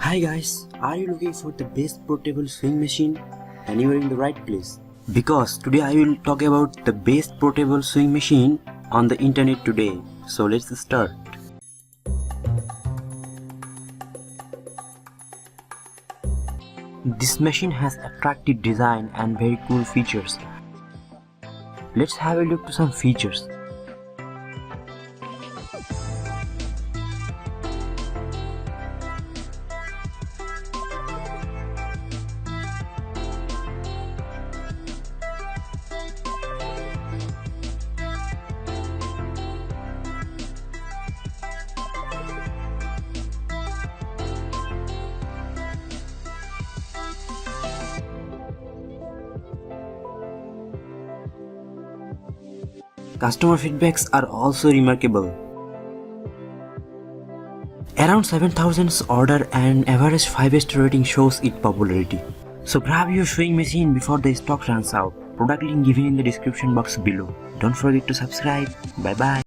Hi guys, are you looking for the best portable sewing machine? Then you are in the right place. Because today I will talk about the best portable sewing machine on the internet today. So let's start. This machine has attractive design and very cool features. Let's have a look to some features. Customer feedbacks are also remarkable. Around 7,000 order and average 5-star rating shows its popularity. So grab your sewing machine before the stock runs out. Product link given in the description box below. Don't forget to subscribe. Bye bye.